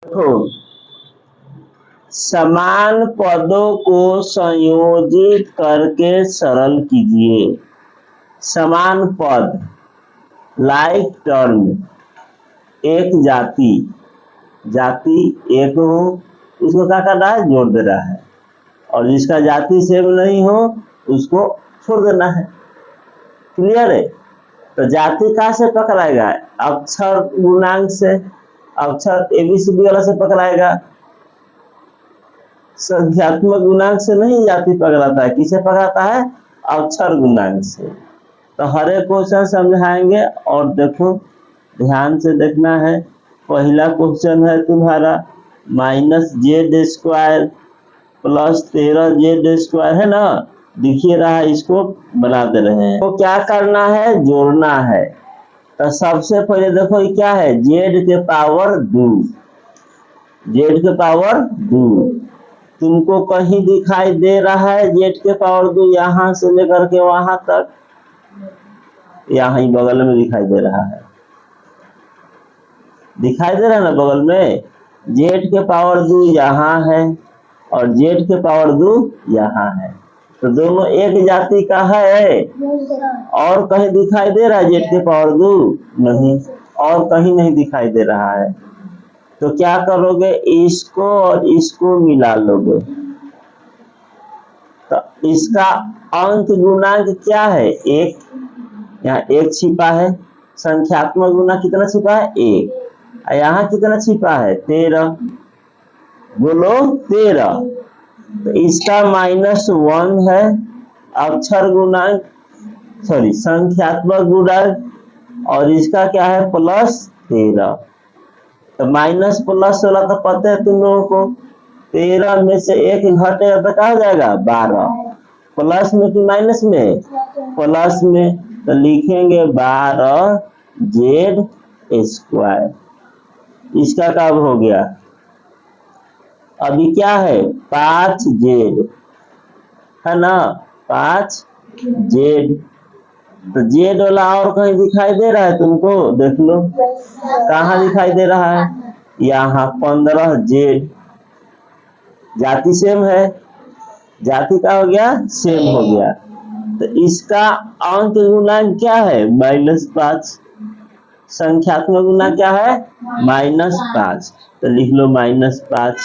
देखो, समान पदों को संयोजित करके सरल कीजिए। समान पद लाइक टर्म, एक जाति एक हो उसको क्या करना है, जोड़ देना है, और जिसका जाति सेम नहीं हो उसको छोड़ देना है। क्लियर है? तो जाति कहाँ से पकड़ाएगा? अक्षर गुणांक से, अक्षर ABCD वाला से पकड़ाएगा। संख्यात्मक गुणांक से नहीं जाति पकड़ाता है, किसे पकड़ाता है? अक्षर गुणांक से। तो हर एक क्वेश्चन समझाएंगे और देखो ध्यान से देखना है। पहला क्वेश्चन है तुम्हारा -z² प्लस 13z² है ना, दिखिए रहा है, इसको बना दे रहे हैं। तो क्या करना है? जोड़ना है। तो सबसे पहले देखो ये क्या है, z के पावर 2, z के पावर 2। तुमको कहीं दिखाई दे रहा है z के पावर 2? यहां से लेकर के वहां तक, यहाँ ही बगल में दिखाई दे रहा है, दिखाई दे रहा है ना बगल में। z के पावर 2 यहाँ है और z के पावर 2 यहाँ है, तो दोनों एक जाति का है। और कहीं दिखाई दे रहा है z के पावर 2? नहीं, और कहीं नहीं दिखाई दे रहा है। तो क्या करोगे, इसको और इसको मिला लोगे। तो इसका अंक गुणांक क्या है? 1, यहाँ 1 छिपा है। संख्यात्मक गुणांक कितना छिपा है? 1। यहाँ कितना छिपा है? 13। बोलो 13। तो इसका -1 है अक्षर गुणांक, सॉरी संख्यात्मक गुणांक, और इसका क्या है? +13। तो माइनस प्लस वाला तो पता है तुम लोगों को। 13 में से 1 घटेगा तो क्या हो जाएगा? 12। प्लस में कि माइनस में? प्लस में। तो लिखेंगे 12z²। इसका कब हो गया? अभी क्या है? 5z है ना, 5z। तो z वाला और कहीं दिखाई दे रहा है तुमको? देख लो कहाँ दिखाई दे रहा है, यहाँ 15z। जाति सेम है, जाति का हो गया सेम हो गया। तो इसका अंक गुणांक क्या है? -5। संख्यात्मक गुणांक क्या है? -5। तो लिख लो -5।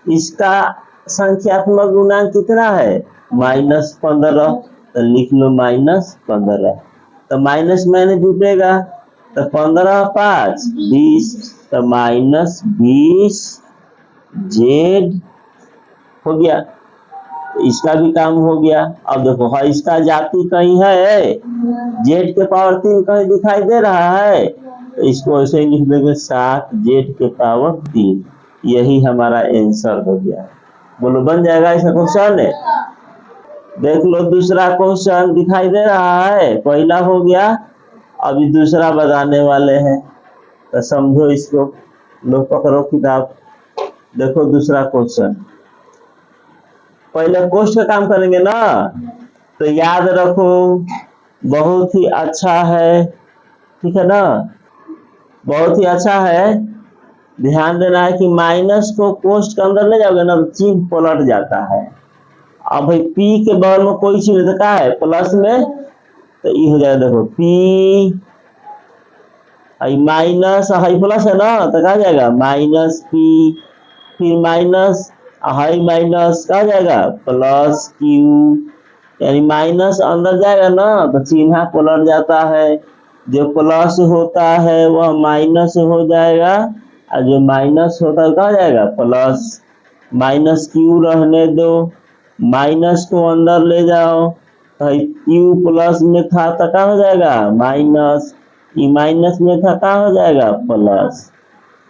इसका संख्यात्मक गुणांक कितना है? -15। तो लिख लो -15। तो माइनस मैंने जुटेगा, तो 15 5 20, तो -20z हो गया। तो इसका भी काम हो गया। अब देखो हाँ, इसका जाति कहीं है, z के पावर 3 कहीं दिखाई दे रहा है, तो इसको ऐसे ही लिख देंगे 7z के पावर 3। यही हमारा आंसर हो गया। बोलो बन जाएगा ऐसा क्वेश्चन है। देख लो दूसरा क्वेश्चन दिखाई दे रहा है, पहला हो गया, अभी दूसरा बताने वाले हैं। तो समझो इसको, लो पकड़ो किताब, देखो दूसरा क्वेश्चन। पहले क्वेश्चन का काम करेंगे ना, तो याद रखो बहुत ही अच्छा है, ठीक है ना, बहुत ही अच्छा है। ध्यान देना है कि माइनस को कोष्ठ के अंदर ले जाओगे ना तो चिन्ह पलट जाता है। अब भाई p के बगल में कोई चीज क्या है? प्लस में, तो ये हो जाएगा, देखो p माइनस हाई प्लस है ना, तो क्या जाएगा? -p, फिर माइनस हाई माइनस क्या जाएगा? +q। यानी माइनस अंदर जाएगा ना तो चिन्ह पलट जाता है। जो प्लस होता है वह माइनस हो जाएगा, और जो माइनस होता है क्या जाएगा? प्लस। -q रहने दो, माइनस को अंदर ले जाओ, तो q प्लस में था तो क्या हो जाएगा? माइनस। माइनस में था क्या हो जाएगा? प्लस।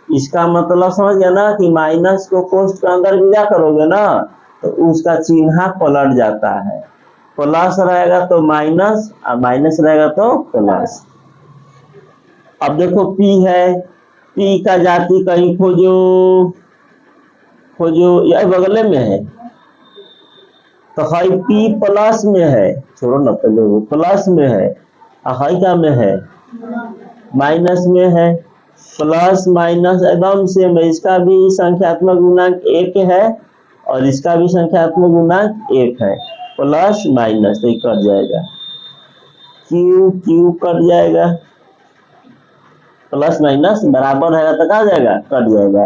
इसका मतलब समझ गया ना कि माइनस को कोष्ठ के अंदर विदा करोगे ना तो उसका चिन्ह पलट जाता है। प्लस रहेगा तो माइनस, और माइनस रहेगा तो प्लस। अब देखो p है, p का जाति कहीं खोजो, यह बगले में है, तो हाई p प्लस में है, छोड़ो ना पहले, प्लस में है, हाई का में है, माइनस में है। प्लस माइनस एकदम सेम है, इसका भी संख्यात्मक गुणांक 1 है और इसका भी संख्यात्मक गुणांक 1 है। प्लस माइनस तो कट जाएगा, क्यू क्यू कट जाएगा, प्लस माइनस बराबर रहेगा तो कहा जाएगा, कट जाएगा।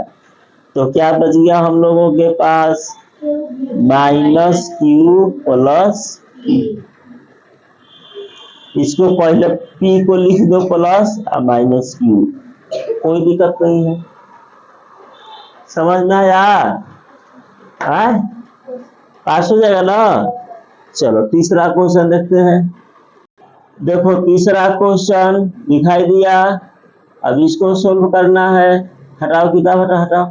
तो क्या बच गया हम लोगों के पास, माइनस क्यू प्लस, इसको पहले पी को लिख दो प्लस और माइनस क्यू, कोई दिक्कत नहीं है, समझ में आया? पास हो जाएगा ना। चलो तीसरा क्वेश्चन देखते हैं। देखो तीसरा क्वेश्चन दिखाई दिया, अब इसको सोल्व करना है। हटाओ किताब, हटाओ।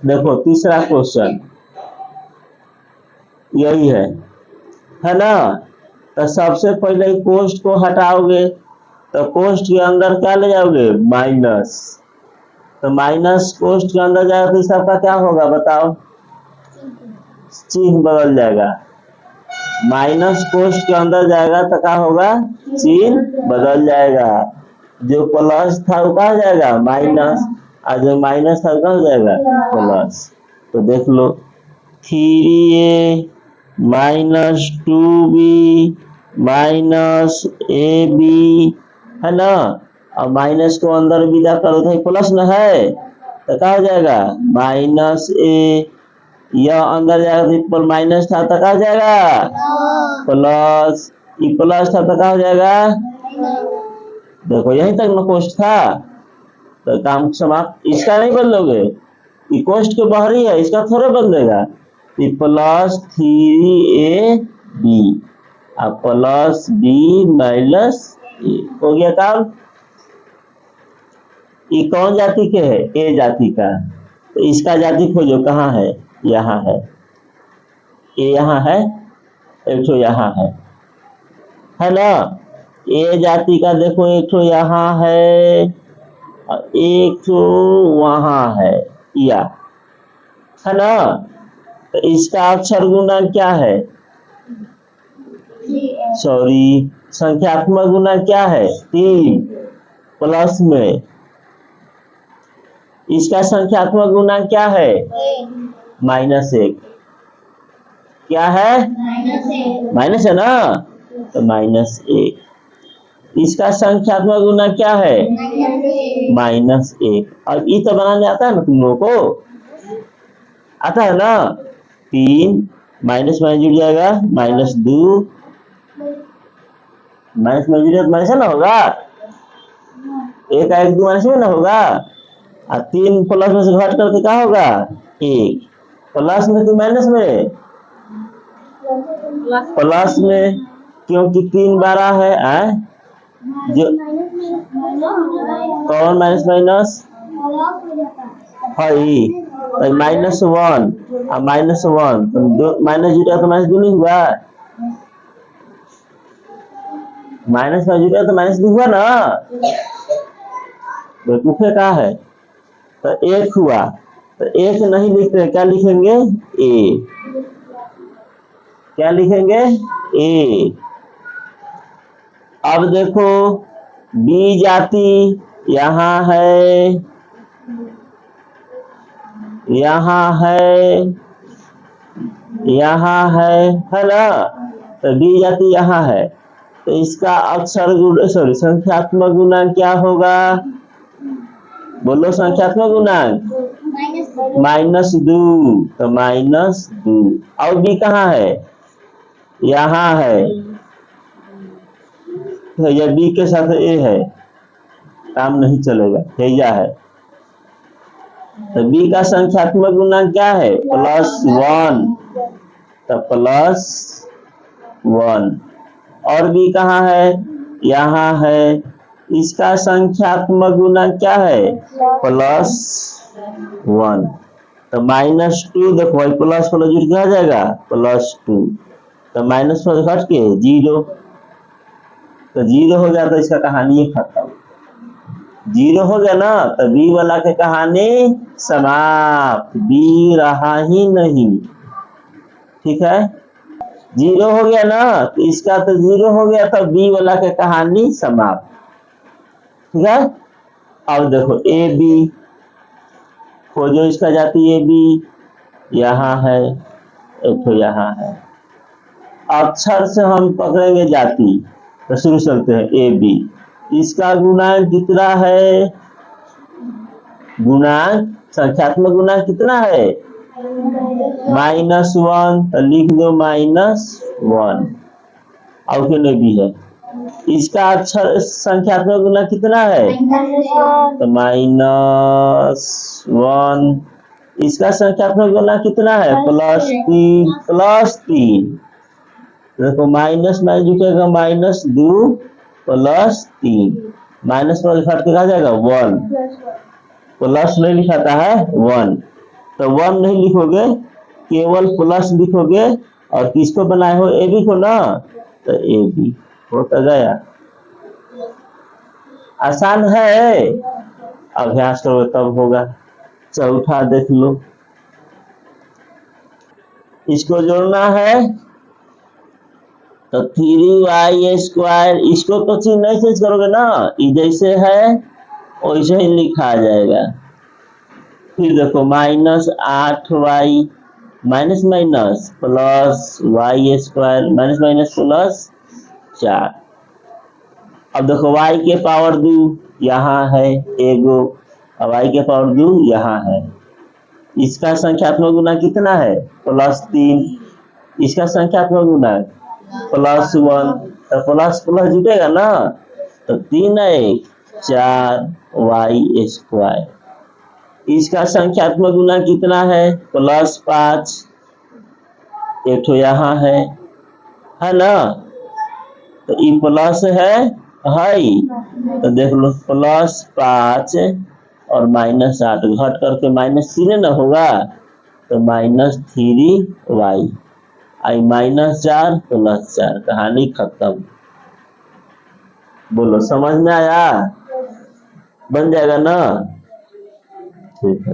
देखो तीसरा क्वेश्चन यही है ना। तो सबसे पहले कोष्ठ को हटाओगे तो कोष्ठ के अंदर क्या ले जाओगे, माइनस। तो माइनस कोष्ठ के अंदर जाएगा तो सबका क्या होगा बताओ, चिन्ह बदल जाएगा। माइनस कोष्ठ के अंदर जाएगा तो क्या होगा, चिन्ह बदल जाएगा। जो प्लस था वो कहा जाएगा माइनस, और जो माइनस था वो कहा जाएगा प्लस। तो देख लो 3a minus 2b minus ab है ना, और माइनस को अंदर विदा करो तो प्लस न है तो क्या हो जाएगा, माइनस a, यह अंदर जाएगा तो माइनस था तो क्या हो जाएगा, प्लस, ये प्लस था तो क्या हो जाएगा, देखो यहीं तक न कोष्ठ था तो काम समाप्त। इसका नहीं बदलोगे, ये कोष्ठ के बाहरी है, इसका थोड़ा बदलेगा। प्लस 3ab और प्लस b माइनस a हो गया काम। ये कौन जाति के है, ए जाति का। तो इसका जाति खोजो, कहाँ है, यहाँ है, ए यहाँ है, एक तो यहाँ है ना। ए जाति का देखो एक तो यहाँ है और एक तो वहाँ है ना। तो इसका अक्षर गुणा क्या है, सॉरी संख्यात्मक गुणा क्या है, 3 प्लस में। इसका संख्यात्मक गुणा क्या है, -1। क्या है, माइनस है ना, तो -1। इसका संख्यात्मक गुणा क्या है, -1। और ये तो बनाने आता है ना तुम लोगों को, आता है ना। 3 माइनस में जुड़ जाएगा, -2 माइनस में जुड़ेगा तो माइनस ना होगा, 1 1 2 माइनस में ना होगा, और 3 प्लस में से घट करके क्या होगा, 1 प्लस में तो माइनस में, प्लस में क्योंकि 3 12 है जो कौन माइनस माइनस है, -1 और -1 तो माइनस जुटा तो माइनस 2 नहीं हुआ, माइनस में जुटा तो माइनस 2 हुआ ना, बेवकूफे का है। तो 1 हुआ, तो 1 नहीं लिखते, क्या लिखेंगे, a, क्या लिखेंगे, a। अब देखो B जाति यहाँ है, यहाँ है, यहाँ है ना। तो B जाति यहाँ है, तो इसका अक्षर गुण, सॉरी संख्यात्मक गुणांक क्या होगा, बोलो संख्यात्मक गुणांक, -2, तो -2। और B कहाँ है, यहाँ है, तो यह B के साथ A है, काम नहीं चलेगा, हैया है। तो B का संख्यात्मक गुणांक क्या है, +1, तो +1। और B कहाँ है, यहाँ है, इसका संख्यात्मक गुणांक क्या है, +1। तो -2 देखो भाई, प्लस प्लस जुड़ के आ जाएगा, +2, तो माइनस पर घट के 0, तो 0 हो गया तो इसका कहानी खत्म। 0 हो गया ना, तो B वाला के कहानी समाप्त, B रहा ही नहीं, ठीक है। 0 हो गया ना, तो इसका तो 0 हो गया, तो B वाला के कहानी समाप्त, ठीक है। अब देखो ए बी, खोजो इसका जाति ए बी, यहाँ है, एक तो यहाँ है। अक्षर से हम पकड़ेंगे जाति, तो शुरू चलते हैं ए बी। इसका गुणांक कितना है? गुणांक, संख्यात्मक गुणांक कितना है? -1, तो लिख दो -1, और क्यों नहीं भी है। इसका अक्षर संख्यात्मक गुणांक कितना है? तो -1। इसका संख्यात्मक गुणांक कितना है? +3। देखो माइनस माइनस जुटेगा, -2 +3, माइनस पर घट के कहा जाएगा 1, प्लस नहीं लिखाता है 1, तो 1 नहीं लिखोगे, केवल प्लस लिखोगे। और किसको बनाए हो? ए बी को ना, तो ए बी होता गया। आसान है, अभ्यास करो तब होगा। चौथा देख लो, इसको जोड़ना है तो 3y², इसको तो चीज नहीं चेंज करोगे ना, ये जैसे है वैसे ही लिखा जाएगा। फिर देखो -8y, minus minus plus y², minus minus plus 4। अब देखो y के पावर 2 यहाँ है एगो, और y के पावर 2 यहाँ है। इसका संख्यात्मक गुणांक कितना है? +3। इसका संख्यात्मक गुणांक +1, तो प्लस प्लस जुटेगा ना, तो 3 1 4y²। इसका संख्यात्मक गुणांक कितना है? +5, एक तो यहाँ है ना, तो ये प्लस है, तो देख लो +5 और -8 घट करके -3 ना होगा, तो -3y, आई -4 +4, कहानी खत्म। बोलो समझ में आया? बन जाएगा ना? ठीक है।